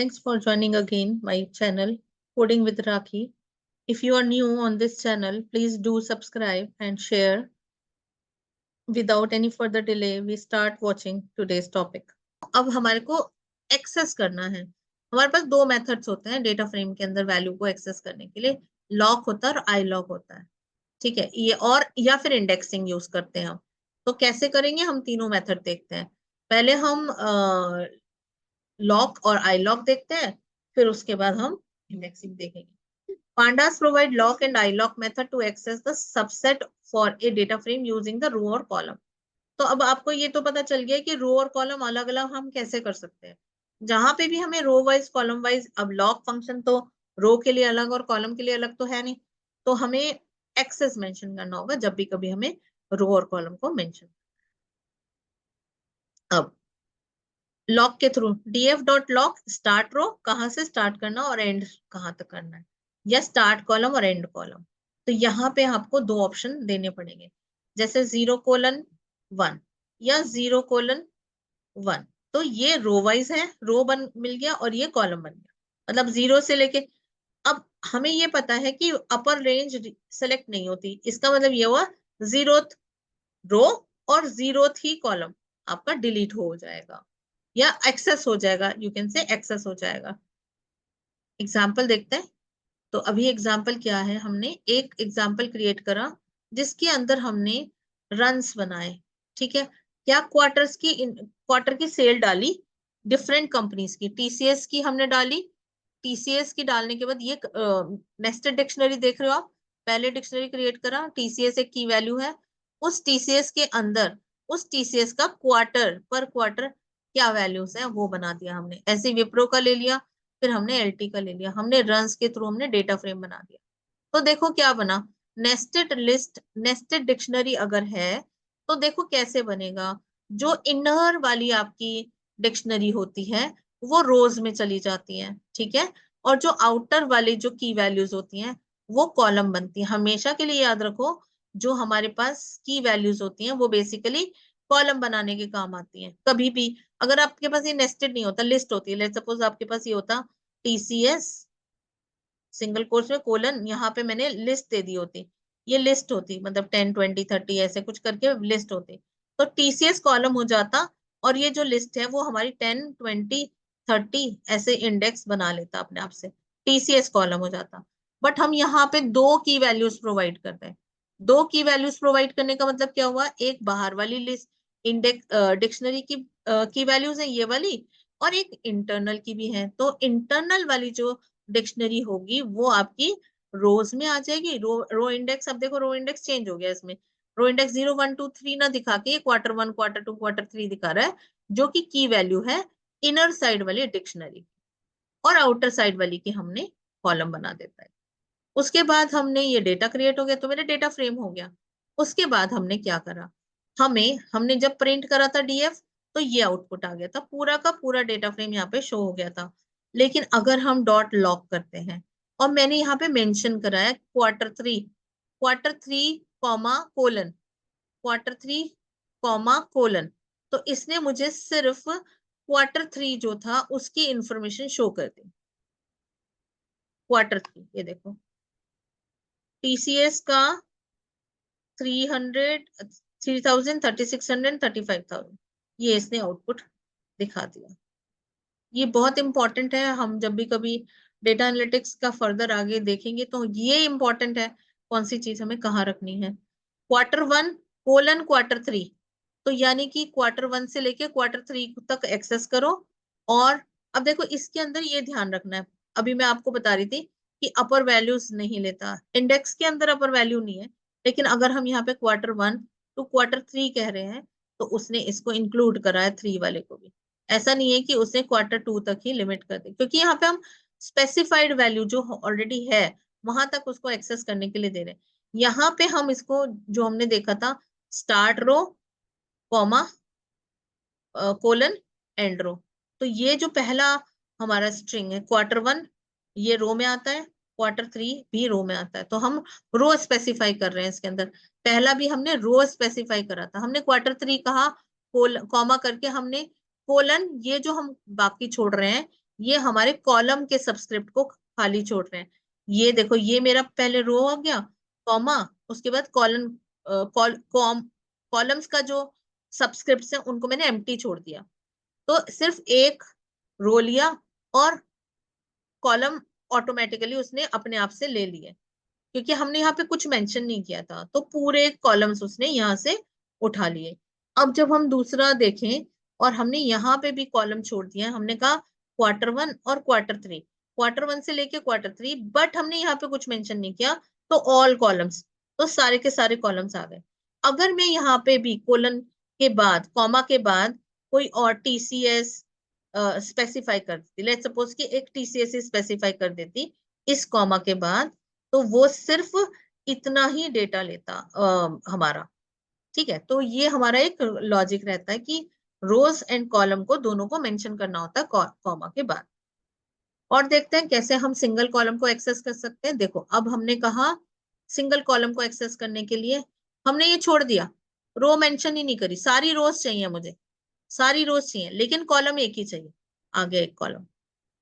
Thanks for joining again my channel Coding with Rakhi. If you are new on this channel, please do subscribe and share. Without any further delay, we start watching today's topic. अब हमारे को access करना है। हमारे पास दो methods होते हैं data frame के अंदर वैल्यू को एक्सेस करने के लिए, लॉक होता है और आई लॉक होता है। ठीक है, ये और या फिर इंडेक्सिंग यूज करते हैं हम। तो कैसे करेंगे, हम तीनों मेथड देखते हैं। पहले हम लॉक और आई लॉक देखते हैं, फिर उसके बाद हम इंडेक्सिंग देखेंगे। Pandas provide lock and iLock method to access the subset for a data frame using the row or column. तो अब आपको ये तो पता चल गया कि रो और कॉलम अलग अलग हम कैसे कर सकते हैं। जहां पे भी हमें रो वाइज कॉलम वाइज, अब लॉक फंक्शन तो रो के लिए अलग और कॉलम के लिए अलग तो है नहीं, तो हमें एक्सेस मेंशन करना होगा जब भी कभी हमें रो और कॉलम को मेंशन। अब लॉक के through df dot loc start row कहां से स्टार्ट करना और एंड कहां तक करना है, या स्टार्ट कॉलम और एंड कॉलम। तो यहाँ पे आपको दो ऑप्शन देने पड़ेंगे, जैसे 0:1 या 0:1। तो ये रो वाइज है, रो बन मिल गया और ये कॉलम बन गया, मतलब 0 से लेके। अब हमें ये पता है कि अपर रेंज सेलेक्ट नहीं होती, इसका मतलब ये हुआ 0th रो और 0th ही कॉलम आपका डिलीट हो जाएगा या एक्सेस हो जाएगा, यू कैन से एक्सेस हो जाएगा। एग्जाम्पल देखते हैं। तो अभी एग्जाम्पल क्या है, हमने एक एग्जाम्पल क्रिएट करा जिसके अंदर हमने रन्स बनाए। ठीक है, क्या क्वार्टर की सेल डाली डिफरेंट कंपनीज की, टीसीएस की हमने डाली। टीसीएस की डालने के बाद ये नेस्टेड डिक्शनरी देख रहे हो आप, पहले डिक्शनरी क्रिएट करा, टीसीएस एक की वैल्यू है, उस टीसीएस के अंदर उस टीसीएस का क्वार्टर पर क्वार्टर क्या वैल्यूज है वो बना दिया हमने। ऐसे विप्रो का ले लिया, फिर हमने एलटी का ले लिया, हमने रन्स के थ्रू हमने डेटा फ्रेम बना दिया। तो देखो क्या बना, नेस्टेड लिस्ट, नेस्टेड डिक्शनरी अगर है तो देखो कैसे बनेगा। जो इनर वाली आपकी डिक्शनरी होती है वो रोज में चली जाती है, ठीक है, और जो आउटर वाली जो की वैल्यूज होती हैं वो कॉलम बनती है। हमेशा के लिए याद रखो, जो हमारे पास की वैल्यूज होती हैं वो बेसिकली कॉलम बनाने के काम आती हैं। कभी भी अगर आपके पास ये नेस्टेड नहीं होता, लिस्ट होती है, लेट्स सपोज आपके पास ये होता टीसीएस सिंगल कोर्स में कोलन, यहाँ पे मैंने लिस्ट दे दी होती, ये लिस्ट होती, मतलब 10 20 30 ऐसे कुछ करके लिस्ट होती, तो टीसीएस कॉलम हो जाता और ये जो लिस्ट है वो हमारी 10 20 30 ऐसे इंडेक्स बना लेता अपने आप से, टीसीएस कॉलम हो जाता। बट हम यहाँ पे दो की वैल्यूज प्रोवाइड कर रहे हैं। दो की वैल्यूज प्रोवाइड करने का मतलब क्या हुआ, एक बाहर वाली लिस्ट इंडेक्स डिक्शनरी की वैल्यूज है ये वाली, और एक इंटरनल की भी है। तो इंटरनल वाली जो डिक्शनरी होगी वो आपकी रोज में आ जाएगी। रो इंडेक्स, अब देखो रो इंडेक्स चेंज हो गया, इसमें रो इंडेक्स 0 1 2 3 ना दिखा के Q1 Q2 Q3 दिखा रहा है, जो कि की वैल्यू है इनर साइड वाली डिक्शनरी, और आउटर साइड वाली की हमने कॉलम बना देता है। उसके बाद हमने ये डेटा क्रिएट हो गया, तो मेरा डेटा फ्रेम हो गया। उसके बाद हमने क्या करा, हमने जब प्रिंट करा था डीएफ तो ये आउटपुट आ गया था, पूरा का पूरा डेटा फ्रेम यहाँ पे शो हो गया था। लेकिन अगर हम डॉट लॉक करते हैं और मैंने यहाँ पे मेंशन करा है Q3 comma colon, Q3 comma colon, तो इसने मुझे सिर्फ Q3 जो था उसकी इंफॉर्मेशन शो कर दी। Q3 ये देखो, टीसीएस का 300 3000 3600 35000, ये इसने आउटपुट दिखा दिया। ये बहुत इंपॉर्टेंट है, हम जब भी कभी डेटा एनालिटिक्स का फर्दर आगे देखेंगे तो ये इंपॉर्टेंट है कौन सी चीज हमें कहाँ रखनी है। Q1 कोलन Q3, तो यानी कि Q1 से लेके Q3 तक एक्सेस करो। और अब देखो इसके अंदर ये ध्यान रखना है, अभी मैं आपको बता रही थी कि अपर वैल्यूज नहीं लेता, इंडेक्स के अंदर अपर वैल्यू नहीं है, लेकिन अगर हम यहाँ पे Q1 to Q3 कह रहे हैं तो उसने इसको इंक्लूड करा है 3 वाले को भी। ऐसा नहीं है कि उसने Q2 तक ही लिमिट कर दी, क्योंकि यहाँ पे हम स्पेसिफाइड वैल्यू जो ऑलरेडी है वहां तक उसको एक्सेस करने के लिए दे रहे हैं। यहाँ पे हम इसको जो हमने देखा था start row comma colon end row, तो ये जो पहला हमारा स्ट्रिंग है Q1 ये रो में आता है, Q3 भी रो में आता है, तो हम रो स्पेसिफाई कर रहे हैं इसके अंदर। पहला भी हमने रो स्पेसिफाई करा था, हमने Q3 कहा कॉमा करके हमने कोलन, ये जो हम बाकी छोड़ रहे हैं ये हमारे कॉलम के सबस्क्रिप्ट को खाली छोड़ रहे हैं। ये देखो, ये मेरा पहले रो हो गया, कॉमा, उसके बाद कॉलन, कॉलम्स का जो सबस्क्रिप्ट है उनको मैंने एम्प्टी छोड़ दिया। तो सिर्फ एक रो लिया और कॉलम ऑटोमेटिकली उसने अपने आप से ले लिए, क्योंकि हमने यहाँ पे कुछ मेंशन नहीं किया था, तो पूरे कॉलम्स उसने यहाँ से उठा लिए। अब जब हम दूसरा देखें और हमने यहाँ पे भी कॉलम छोड़ दिया, हमने कहा Q1 और Q3, Q1 से लेके Q3, बट हमने यहाँ पे कुछ मेंशन नहीं किया, तो ऑल कॉलम्स, तो सारे के सारे कॉलम्स आ गए। अगर मैं यहाँ पे भी कोलन के बाद, कॉमा के बाद कोई और टीसीएस स्पेसिफाई कर देती, लेट्स सपोज कि एक टीसीएस स्पेसिफाई कर देती इस कॉमा के बाद, तो वो सिर्फ इतना ही डेटा लेता हमारा। ठीक है, तो ये हमारा एक लॉजिक रहता है कि रोज एंड कॉलम को दोनों को मेंशन करना होता है कॉमा के बाद। और देखते हैं कैसे हम सिंगल कॉलम को एक्सेस कर सकते हैं। देखो, अब हमने कहा सिंगल कॉलम को एक्सेस करने के लिए हमने ये छोड़ दिया, रो मेंशन ही नहीं करी, सारी रोज चाहिए मुझे, सारी रोज चाहिए, लेकिन कॉलम एक ही चाहिए, आगे एक कॉलम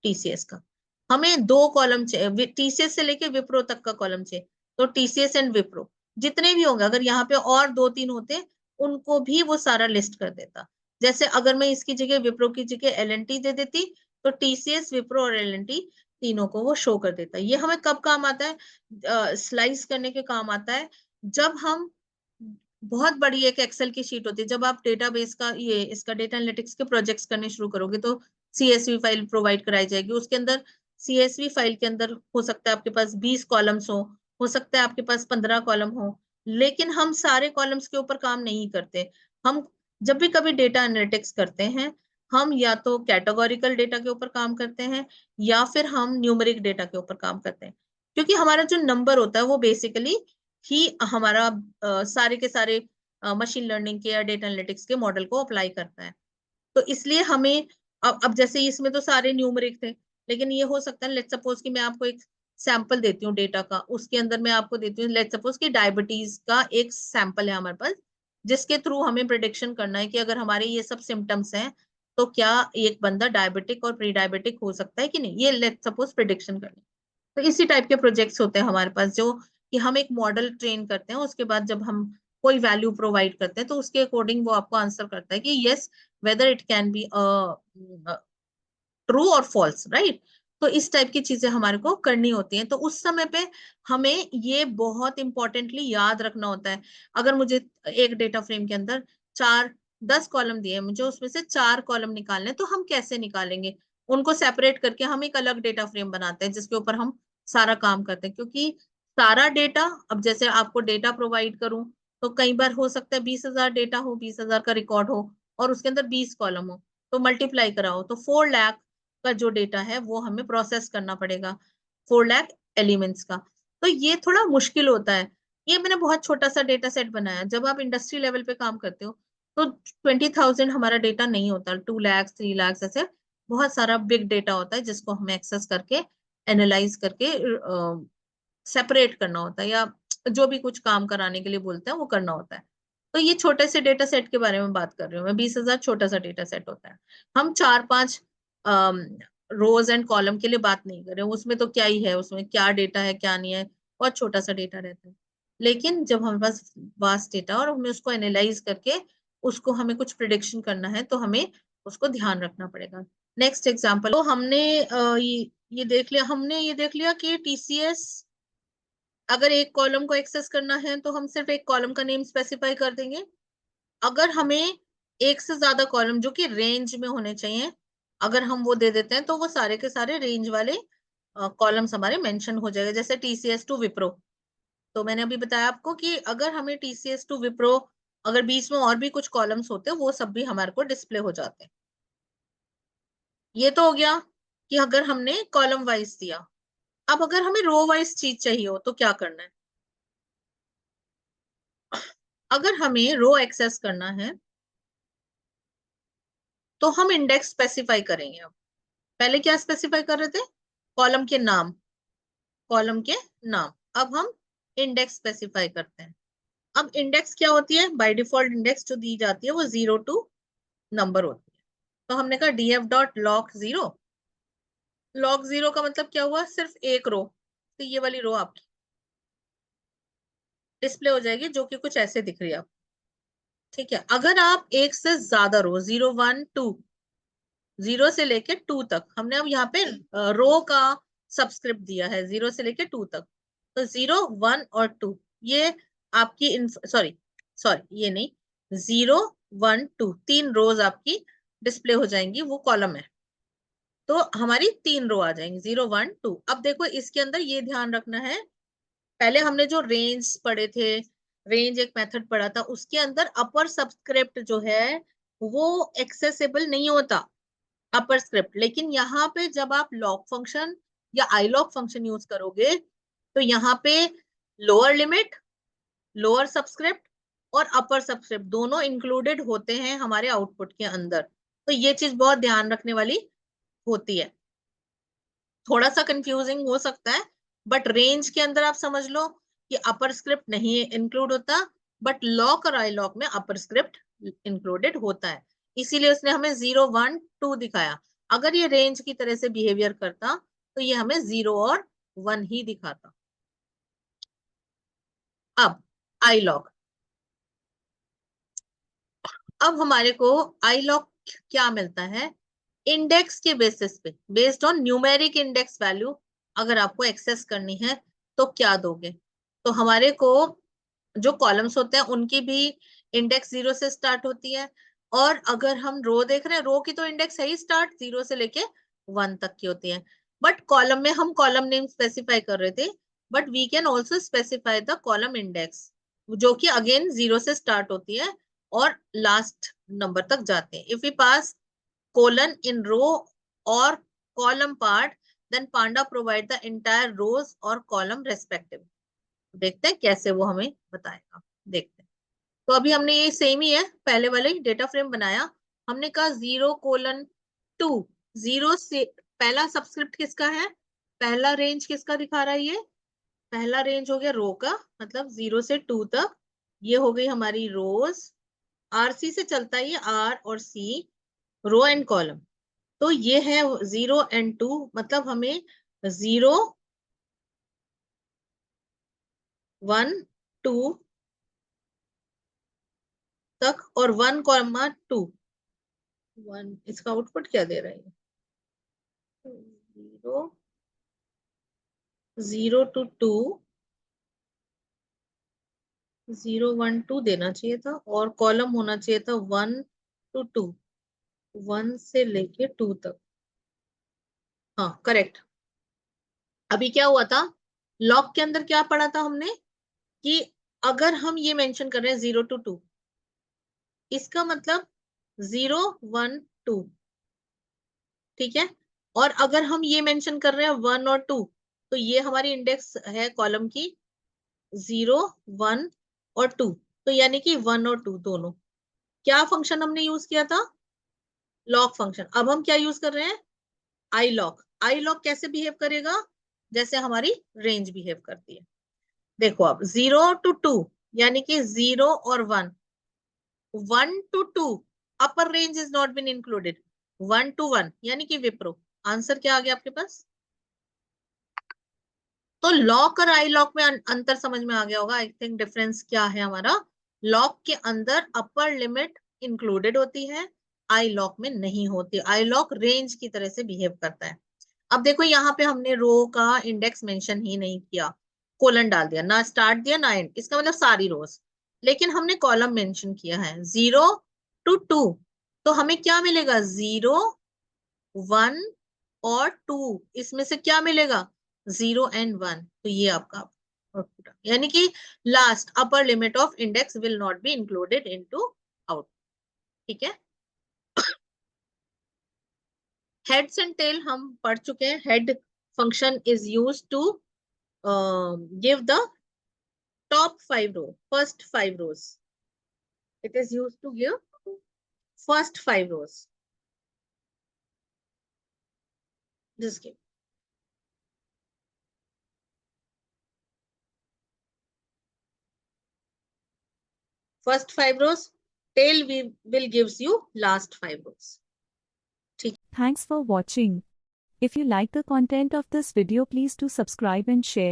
टीसीएस का। हमें दो कॉलम चाहिए, टीसीएस से लेके विप्रो तक का कॉलम चाहिए, तो टीसीएस एंड विप्रो जितने भी होंगे, अगर यहाँ पे और दो तीन होते उनको भी वो सारा लिस्ट कर देता। जैसे अगर मैं इसकी जगह, विप्रो की जगह एलएनटी दे देती, तो टीसीएस, विप्रो और एलएनटी तीनों को वो शो कर देता। ये हमें कब काम आता है? स्लाइस करने के काम आता है, जब हम, बहुत बड़ी एक एक्सेल की शीट होती है, जब आप डेटाबेस का, ये इसका डेटा एनालिटिक्स के प्रोजेक्ट्स करने शुरू करोगे, तो सीएसवी फाइल प्रोवाइड कराई जाएगी। उसके अंदर, सीएसवी फाइल के अंदर हो सकता है आपके पास 20 कॉलम्स हो सकता है आपके पास 15 कॉलम हो, लेकिन हम सारे कॉलम्स के ऊपर काम नहीं करते। हम जब भी कभी डेटा एनालिटिक्स करते हैं, हम या तो कैटेगोरिकल डेटा के ऊपर काम करते हैं, या फिर हम न्यूमेरिक डेटा के ऊपर काम करते हैं, क्योंकि हमारा जो नंबर होता है वो बेसिकली ही हमारा सारे के सारे मशीन लर्निंग के या डेटा एनालिटिक्स के मॉडल को अप्लाई करता है। तो इसलिए हमें, अब जैसे इसमें तो सारे न्यूमरिक थे, लेकिन ये हो सकता है, लेट्स सपोज कि मैं आपको एक सैंपल देती हूँ डेटा का, उसके अंदर मैं आपको देती हूँ, लेट्स सपोज कि डायबिटीज का एक सैंपल है हमारे पास, जिसके थ्रू हमें प्रिडिक्शन करना है कि अगर हमारे ये सब सिम्टम्स हैं, तो क्या एक बंदा डायबिटिक और प्री डायबिटिक हो सकता है कि नहीं, ये लेट्स सपोज प्रिडिक्शन करनी। तो इसी टाइप के प्रोजेक्ट्स होते हैं हमारे पास, जो कि हम एक मॉडल ट्रेन करते हैं, उसके बाद जब हम कोई वैल्यू प्रोवाइड करते हैं, तो उसके अकॉर्डिंग वो आपको आंसर करता है कि yes, whether it can be true और फॉल्स, राइट। तो इस टाइप की चीजें हमारे को करनी होती हैं, तो उस समय पे हमें ये बहुत इंपॉर्टेंटली याद रखना होता है। अगर मुझे एक डेटा फ्रेम के अंदर 10 कॉलम दिए, मुझे उसमें से 4 कॉलम निकालने, तो हम कैसे निकालेंगे? उनको सेपरेट करके हम एक अलग डेटा फ्रेम बनाते हैं, जिसके ऊपर हम सारा काम करते हैं, क्योंकि सारा डेटा, अब जैसे आपको डेटा प्रोवाइड करूं, तो कई बार हो सकता है 20,000 डेटा हो, 20,000 का रिकॉर्ड हो, और उसके अंदर 20 कॉलम हो, तो मल्टीप्लाई कराओ, तो 4 लाख का जो डेटा है वो हमें प्रोसेस करना पड़ेगा, 4 लाख एलिमेंट्स का। तो ये थोड़ा मुश्किल होता है। ये मैंने बहुत छोटा सा डेटा सेट बनाया। जब आप इंडस्ट्री लेवल पे काम करते हो, तो 20,000 हमारा डेटा नहीं होता, 2 लाख, 3 लाख, ऐसे बहुत सारा बिग डेटा होता है, जिसको हमें एक्सेस करके, एनालाइज करके सेपरेट करना होता है, या जो भी कुछ काम कराने के लिए बोलते हैं वो करना होता है। तो ये छोटे से डेटा सेट के बारे में बात कर रही हूँ मैं, 20,000 छोटा सा डेटा सेट होता है। हम 4-5 रोज एंड कॉलम के लिए बात नहीं कर रहे हैं, उसमें तो क्या ही है, उसमें क्या डेटा है क्या नहीं है, बहुत छोटा सा डेटा रहता है। लेकिन जब हमारे पास वास्ट डेटा और हमें उसको एनालाइज करके उसको हमें कुछ प्रिडिक्शन करना है, तो हमें उसको ध्यान रखना पड़ेगा। नेक्स्ट एग्जांपल, तो हमने ये देख लिया, कि टीसीएस, अगर एक कॉलम को एक्सेस करना है तो हम सिर्फ एक कॉलम का नेम स्पेसिफाई कर देंगे। अगर हमें एक से ज्यादा कॉलम जो कि रेंज में होने चाहिए, अगर हम वो दे देते हैं, तो वो सारे के सारे रेंज वाले कॉलम्स हमारे मेंशन हो जाएगा, जैसे टीसीएस टू विप्रो। तो मैंने अभी बताया आपको कि अगर हमें टीसीएस टू विप्रो, अगर बीच में और भी कुछ कॉलम्स होते हैं, वो सब भी हमारे को डिस्प्ले हो जाते हैं। ये तो हो गया कि अगर हमने कॉलम वाइज दिया। अब अगर हमें रो वाइज चीज चाहिए हो, तो क्या करना है? अगर हमें रो एक्सेस करना है, तो हम इंडेक्स स्पेसिफाई करेंगे। अब पहले क्या स्पेसिफाई कर रहे थे? कॉलम के नाम, कॉलम के नाम। अब हम इंडेक्स स्पेसिफाई करते हैं। अब इंडेक्स क्या होती है? बाय डिफॉल्ट इंडेक्स जो दी जाती है वो 0 to नंबर होती है। तो हमने कहा df डॉट लॉक 0, लॉग 0 का मतलब क्या हुआ, सिर्फ एक रो, तो ये वाली रो आपकी डिस्प्ले हो जाएगी, जो कि कुछ ऐसे दिख रही है आपको। ठीक है, अगर आप एक से ज्यादा रो, 0 1 2, 0 से लेके 2 तक, हमने अब यहाँ पे रो का सबस्क्रिप्ट दिया है 0 से लेके 2 तक, तो 0 1 और 2 ये आपकी सॉरी सॉरी ये नहीं, 0 1 2 तीन रोज आपकी डिस्प्ले हो जाएंगी, वो कॉलम है, तो हमारी तीन रो आ जाएंगी 0 1 2। अब देखो इसके अंदर ये ध्यान रखना है, पहले हमने जो रेंज पढ़े थे, रेंज एक मेथड पढ़ा था, उसके अंदर अपर सबस्क्रिप्ट जो है वो एक्सेसिबल नहीं होता, अपर स्क्रिप्ट। लेकिन यहाँ पे जब आप लॉक फंक्शन या आई लॉक फंक्शन यूज करोगे, तो यहाँ पे लोअर लिमिट, लोअर सबस्क्रिप्ट और अपर सबस्क्रिप्ट दोनों इंक्लूडेड होते हैं हमारे आउटपुट के अंदर, तो ये चीज बहुत ध्यान रखने वाली होती है। थोड़ा सा कंफ्यूजिंग हो सकता है, बट रेंज के अंदर आप समझ लो कि अपर स्क्रिप्ट नहीं इंक्लूड होता, बट लॉक और आई लॉक में अपर स्क्रिप्ट इंक्लूडेड होता है, इसीलिए उसने हमें 0 1 2 दिखाया। अगर ये रेंज की तरह से बिहेवियर करता तो ये हमें 0 और 1 ही दिखाता। अब आई लॉक, अब हमारे को आई लॉक क्या मिलता है, इंडेक्स के बेसिस पे, based on numeric index value, अगर आपको एक्सेस करनी है तो क्या दोगे, तो हमारे को जो कॉलम्स होते हैं उनकी भी इंडेक्स 0 से स्टार्ट होती है, और अगर हम रो देख रहे हैं, रो की तो इंडेक्स है ही स्टार्ट 0 से लेके 1 तक की होती है, बट कॉलम में हम कॉलम नेम स्पेसिफाई कर रहे थे, but we can also specify the column index, जो कि अगेन 0 से स्टार्ट होती है और लास्ट नंबर तक जाते हैं। If we pass colon in row or column part, then panda provide the entire rows or column respective। देखते हैं कैसे वो हमें बताएगा, देखते हैं। तो अभी हमने ये सेम ही है, पहले वाले डेटा फ्रेम बनाया, हमने कहा 0:2, 0 से पहला सबस्क्रिप्ट किसका है, पहला रेंज किसका दिखा रहा है, ये पहला रेंज हो गया रो का, मतलब 0 से 2 तक, ये हो गई हमारी रोज, आरसी से चलता है ये, आर और सी, रो एंड कॉलम, तो ये है 0 एंड 2, मतलब हमें 0 1 2 तक और 1,2, 1 इसका आउटपुट क्या दे रहा है, 0 0 to 2, 0 1 2 देना चाहिए था, और कॉलम होना चाहिए था 1 to 2, 1 से लेके 2 तक, हाँ करेक्ट। अभी क्या हुआ था, लॉक के अंदर क्या पढ़ा था हमने, कि अगर हम ये मेंशन कर रहे हैं 0 to 2, इसका मतलब 0 1 2, ठीक है, और अगर हम ये मेंशन कर रहे हैं 1 और 2, तो ये हमारी इंडेक्स है कॉलम की 0 1 और 2, तो यानी कि 1 और 2 दोनों, क्या फंक्शन हमने यूज किया था, लॉक फंक्शन। अब हम क्या यूज कर रहे हैं, आई लॉक। आई लॉक कैसे बिहेव करेगा, जैसे हमारी रेंज बिहेव करती है। देखो अब 0 to 2 यानी कि 0 और 1, 1 to 2 upper range is not been included, 1 to 1 यानी कि विप्रो, आंसर क्या आ गया आपके पास। तो लॉक और आई लॉक में अंतर समझ में आ गया होगा, आई थिंक डिफरेंस क्या है हमारा, लॉक के अंदर अपर लिमिट इंक्लूडेड होती है, आई लॉक में नहीं होती, आई लॉक रेंज की तरह से बिहेव करता है। अब देखो यहाँ पे हमने रो का इंडेक्स मेंशन ही नहीं किया, कोलन डाल दिया, ना स्टार्ट दिया ना एंड, इसका मतलब सारी रोज, लेकिन हमने कॉलम मेंशन किया है 0 to 2, तो हमें क्या मिलेगा, 0 1 और 2, इसमें से क्या मिलेगा, 0 एंड 1, तो ये आपका आउटपुट, यानी कि last upper limit of index will not be included into out. ठीक है, हेड्स एंड टेल हम पढ़ चुके हैं, head function is use to give the top 5 row, first 5 rows, it is used to give first 5 rows, just give first 5 rows, tail will gives you last 5 rows। ठीक। Thanks for watching. If you like the content of this video, please do subscribe and share.